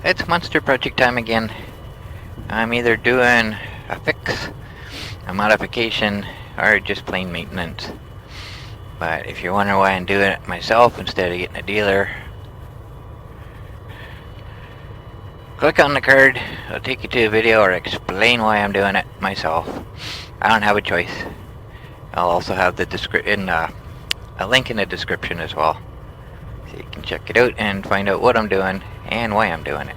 It's monster project time again. I'm either doing a fix, a modification, or just plain maintenance. But if you're wondering why I'm doing it myself instead of getting a dealer, click on the card. It'll take you to a video or explain why I'm doing it myself. I don't have a choice. I'll also have a link in the description as well, so you can check it out and find out what I'm doing and why I'm doing it.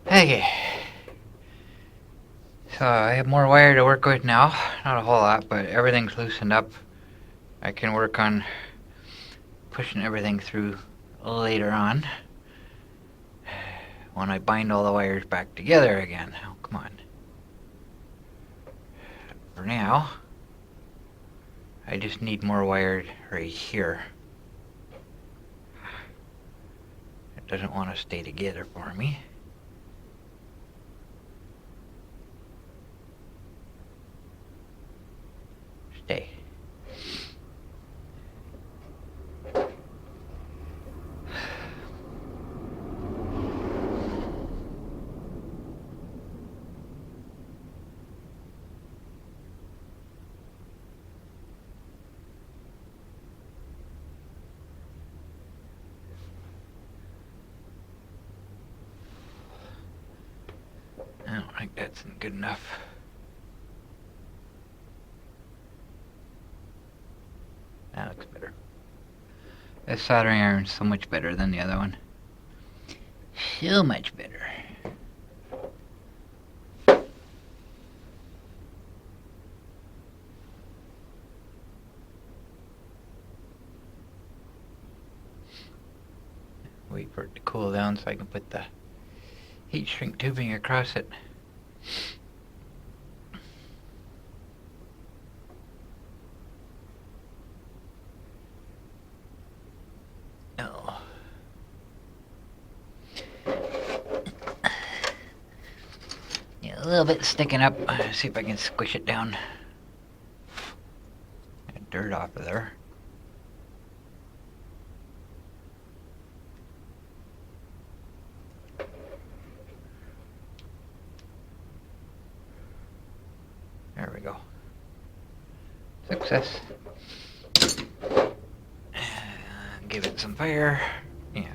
Okay, so I have more wire to work with now. Not a whole lot, but everything's loosened up. I can work on pushing everything through later on when I bind all the wires back together again. Oh, come on. For now, I just need more wire right here. It doesn't want to stay together for me. Stay. I don't think that's good enough. That looks better. This soldering iron's so much better than the other one. So much better. Wait for it to cool down so I can put the heat shrink tubing across it. Oh. Yeah, a little bit sticking up. See if I can squish it down. Get dirt off of there. There we go. Success. Give it some fire. Yeah.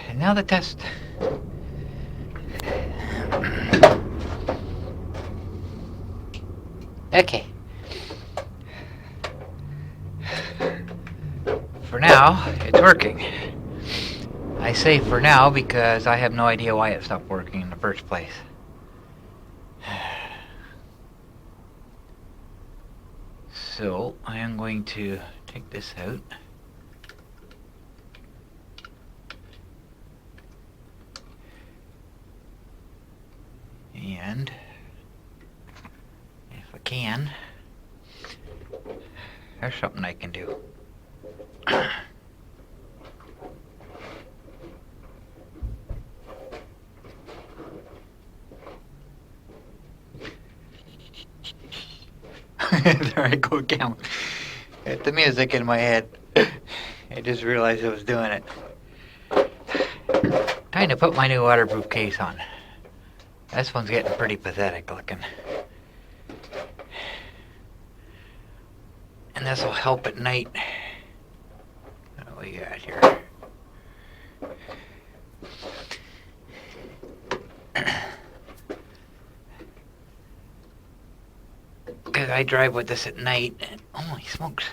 And now the test. Okay. For now, it's working. I say for now because I have no idea why it stopped working in the first place. So I am going to take this out. And if I can, there's something I can do. There I go again. At the music in my head. I just realized I was doing it. Time to put my new waterproof case on. This one's getting pretty pathetic looking. And this will help at night. What do we got here? Because I drive with this at night, and holy smokes.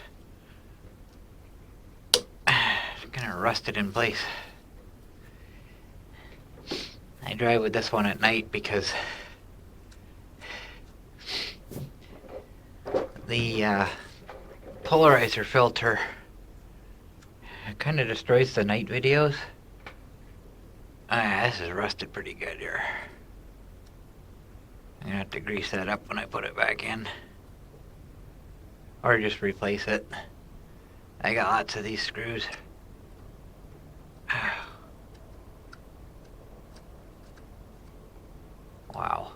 It's gonna rust it in place. I drive with this one at night because the polarizer filter kind of destroys the night videos. This is rusted pretty good here. I'm gonna have to grease that up when I put it back in. or just replace it. I got lots of these screws. Wow.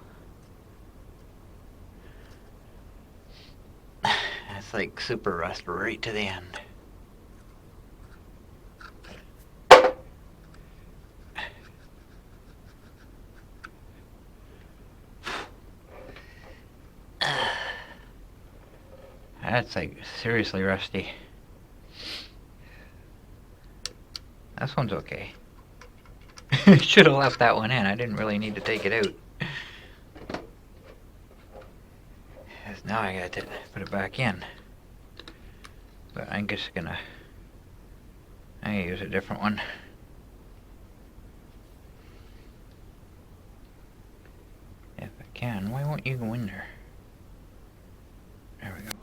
It's like super rust right to the end. That's like seriously rusty. This one's okay. Should have left that one in. I didn't really need to take it out. Because now I got to put it back in. But I'm just gonna use a different one. If I can. Why won't you go in there? There we go.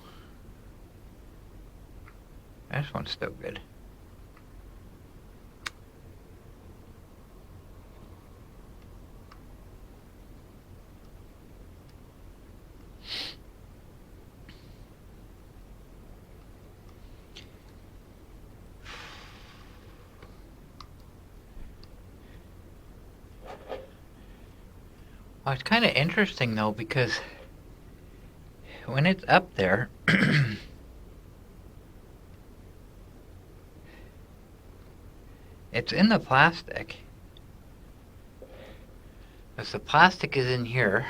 This one's still good. Well, it's kind of interesting though, because when it's up there, it's in the plastic. Because the plastic is in here,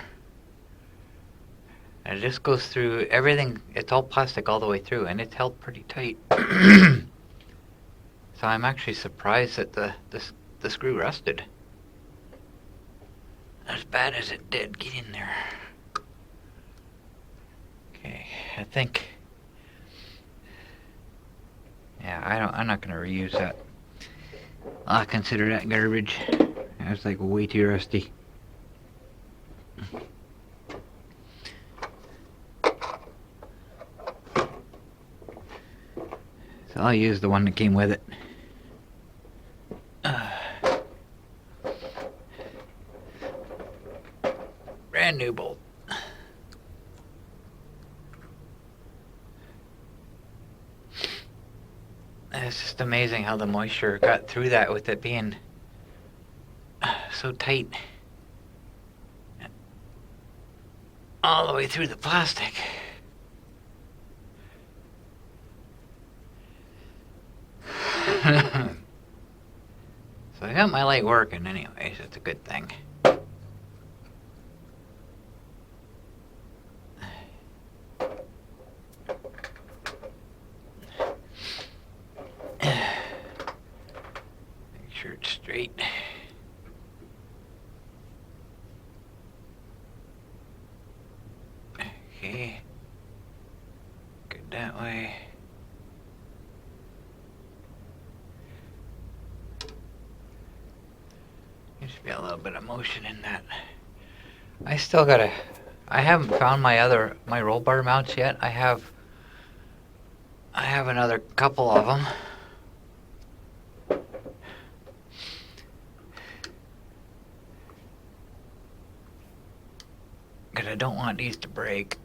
and it just goes through everything. It's all plastic all the way through, and it's held pretty tight. So I'm actually surprised that the screw rusted. As bad as it did, get in there. Okay, I think. Yeah, I'm not gonna reuse that. I'll consider that garbage. That's like way too rusty. So I'll use the one that came with it. Brand new bolt. It's just amazing how the moisture got through that with it being so tight. All the way through the plastic. So I got my light working anyways, it's a good thing. Make sure it's straight. Okay. Good that way. Used to be a little bit of motion in that. I haven't found my roll bar mounts yet. I have another couple of them. Because I don't want these to break.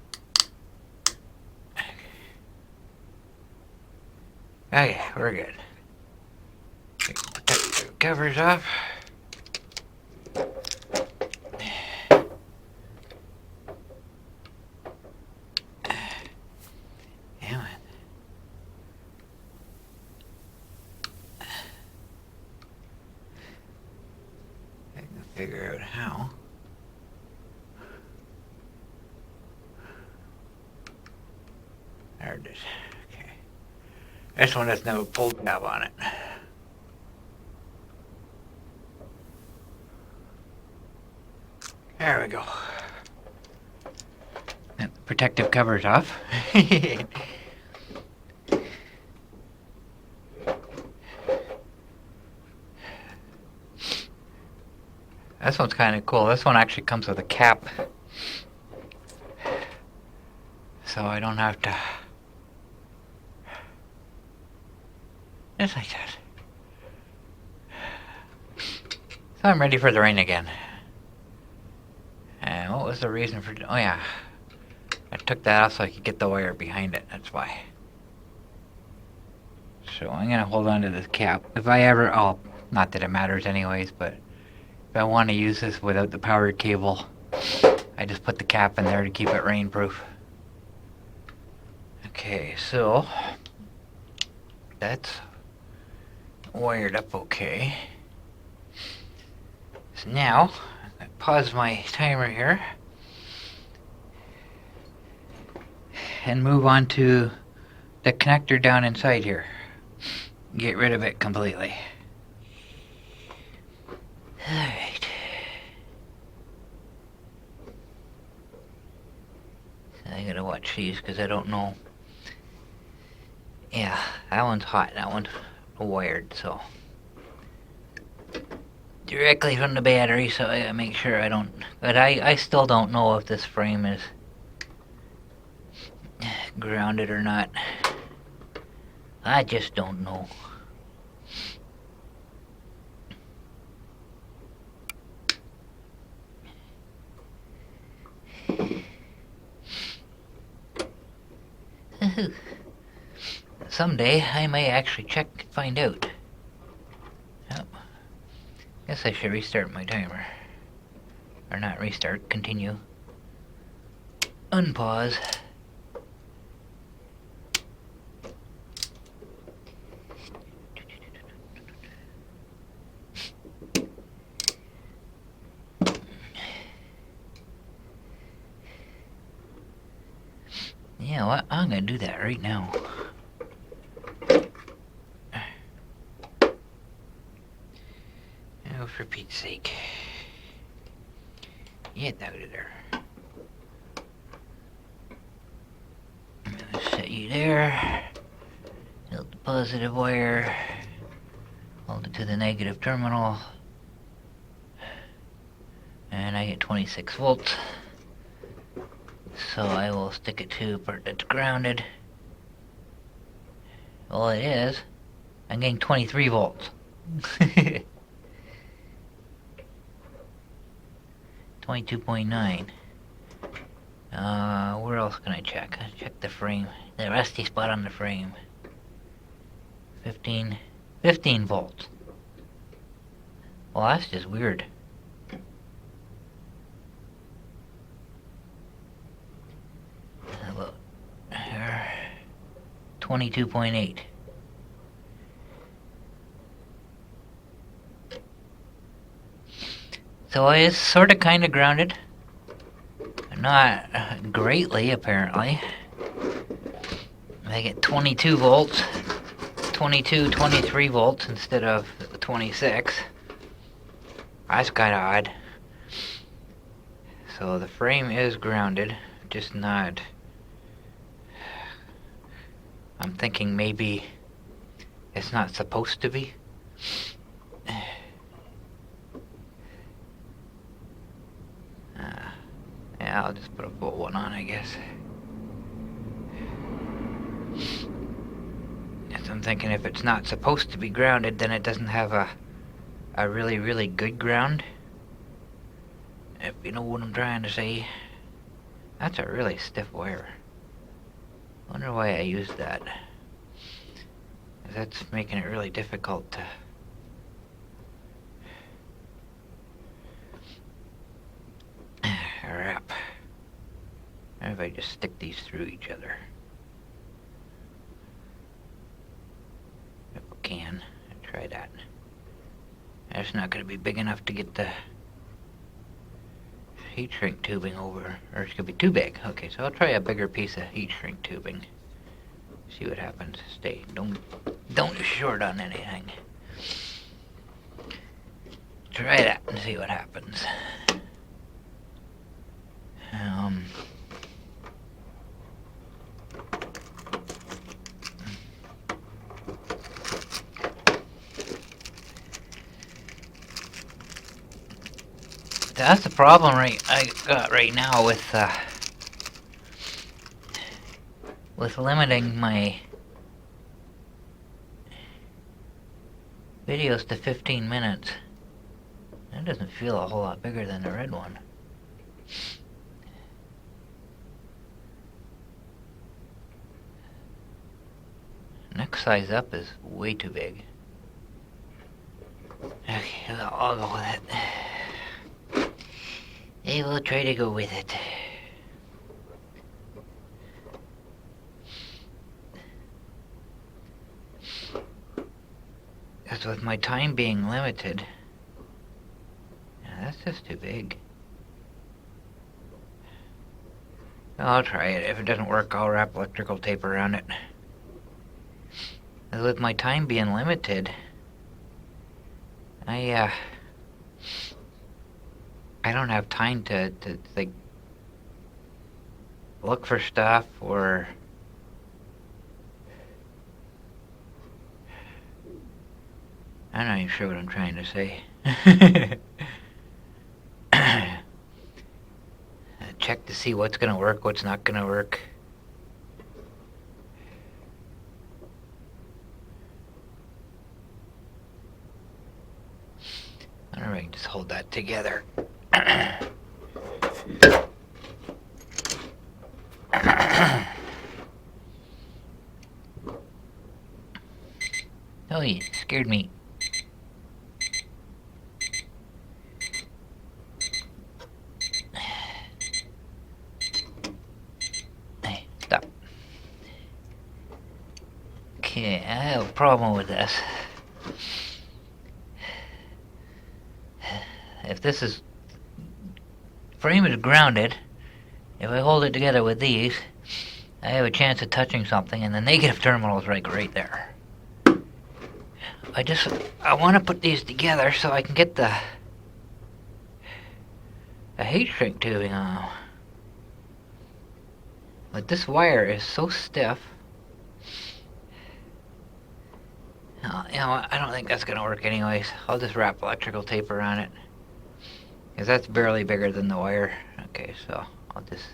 Okay, we're good. Take the covers off. Figure out how. There it is. Okay. This one has no pull tab on it. There we go. And the protective cover's off. This one's kind of cool. This one actually comes with a cap. So I don't have to... Just like that. So I'm ready for the rain again. And what was the reason for... Oh yeah. I took that off so I could get the wire behind it, that's why. So I'm gonna hold on to this cap. If I ever, oh, not that it matters anyways, but if I want to use this without the power cable, I just put the cap in there to keep it rainproof. Okay, so that's wired up okay. So now, I pause my timer here and move on to the connector down inside here. Get rid of it completely. Alright. So I gotta watch these because I don't know. Yeah, that one's hot. That one's wired, so. Directly from the battery, so I gotta make sure I don't. But I still don't know if this frame is grounded or not. I just don't know. Someday I may actually check and find out. Yep. Guess I should restart my timer. Or not restart, continue. Unpause. Yeah, what? I'm gonna do that right now. Oh, for Pete's sake. Get out of there. I'm gonna set you there. Hold the positive wire. Hold it to the negative terminal. And I get 26 volts. So I will stick it to part that's grounded. Well, it is. I'm getting 23 volts. 22.9. Where else can I check? Check the frame. The rusty spot on the frame. 15 volts. Well, that's just weird. How about 22.8. So it's sort of kind of grounded. Not greatly, apparently. I get 22 volts. 23 volts instead of 26. That's kind of odd. So the frame is grounded, just not. I'm thinking maybe it's not supposed to be. Yeah, I'll just put a full one on, I guess. Yes, I'm thinking if it's not supposed to be grounded, then it doesn't have a really, really good ground. If you know what I'm trying to say. That's a really stiff wire. Wonder why I used that. That's making it really difficult to. Wrap. If I just stick these through each other. If I can, I'll try that. It's not going to be big enough to get the heat shrink tubing over, or it's going to be too big. Okay, so I'll try a bigger piece of heat shrink tubing. See what happens. Stay. Don't short on anything. Try that and see what happens. That's the problem I got right now with limiting my videos to 15 minutes. That doesn't feel a whole lot bigger than the red one. next size up is way too big. Okay, I'll go with it. I will try to go with it. Because with my time being limited, that's just too big. I'll try it. If it doesn't work, I'll wrap electrical tape around it. With my time being limited, I don't have time to like look for stuff or I'm not even sure what I'm trying to say. Check to see what's gonna work, what's not gonna work. I don't know if I can just hold that together. Oh, you scared me. Hey, stop. Okay, I have a problem with this. If this is frame is grounded, if I hold it together with these, I have a chance of touching something, and the negative terminal is right there. I want to put these together so I can get the heat shrink tubing on them. But this wire is so stiff. You know what? I don't think that's gonna work anyways. I'll just wrap electrical tape around it. Because that's barely bigger than the wire. Okay, so I'll just...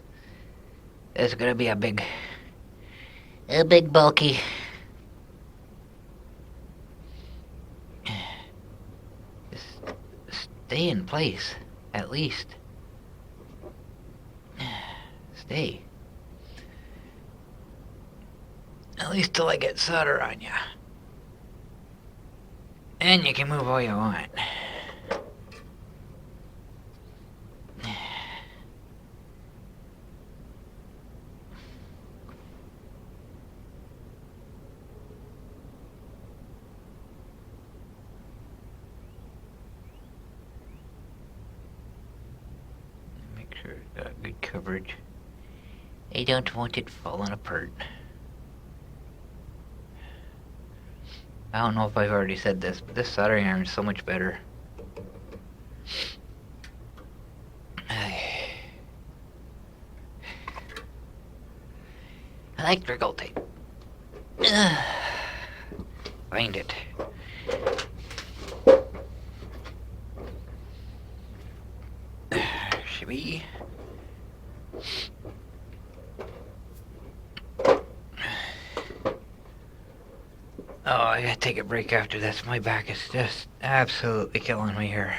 It's gonna be a big bulky... Just stay in place, at least. Stay. At least till I get solder on ya. And you can move all you want. Make sure it's got good coverage. I don't want it falling apart. I don't know if I've already said this, but this soldering iron is so much better. Electrical tape. Find it. Should we? Oh, I gotta take a break after this. My back is just absolutely killing me here.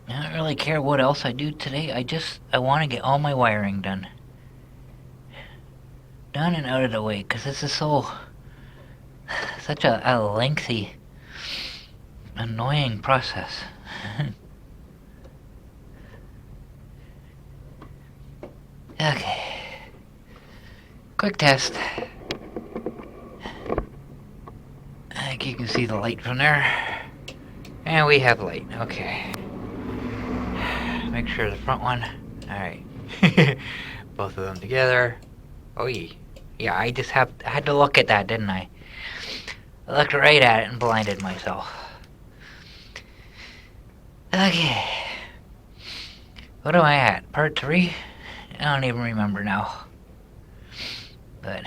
I don't really care what else I do today. I want to get all my wiring done. Done and out of the way, because this is such a lengthy, annoying process. Okay. Quick test. I think you can see the light from there. And we have light. Okay. Make sure the front one. Alright. Both of them together. Oh, yeah, I just had to look at that, didn't I? I looked right at it and blinded myself. Okay. What am I at? Part 3? I don't even remember now. But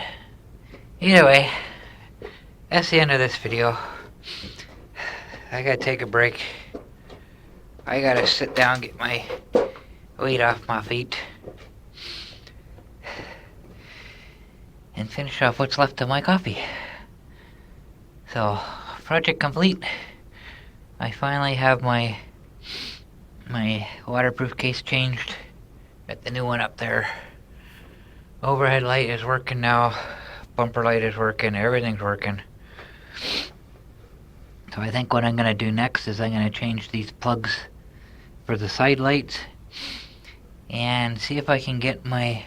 either way, that's the end of this video. I gotta take a break. I gotta sit down, get my weight off my feet, and finish off what's left of my coffee. So, project complete. I finally have my waterproof case changed. Got the new one up there. Overhead light is working now. Bumper light is working. Everything's working. So I think what I'm gonna do next is I'm gonna change these plugs for the side lights and see if I can get my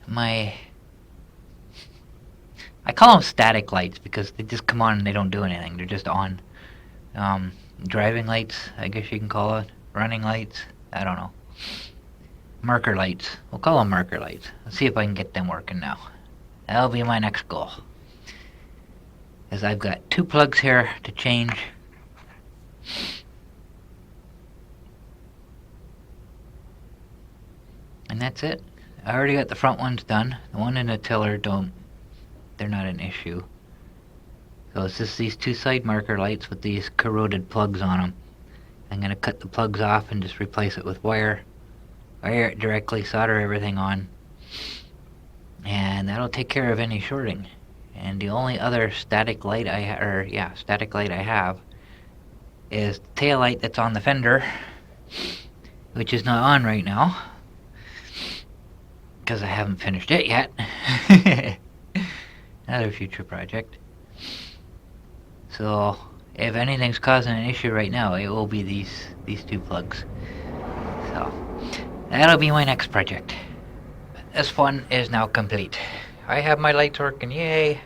I call them static lights because they just come on and they don't do anything. They're just on. Driving lights, I guess you can call it. Running lights, I don't know. Marker lights. We'll call them marker lights. Let's see if I can get them working now. That'll be my next goal. Because I've got 2 plugs here to change. And that's it. I already got the front ones done. The one in the tiller they're not an issue. So it's just these 2 side marker lights with these corroded plugs on them. I'm going to cut the plugs off and just replace it with wire. Wire it directly, solder everything on. And that'll take care of any shorting. And the only other static light I have is the tail light that's on the fender, which is not on right now because I haven't finished it yet. Another future project. So if anything's causing an issue right now, it will be these 2 plugs. So that'll be my next project. This one is now complete. I have my lights working, yay!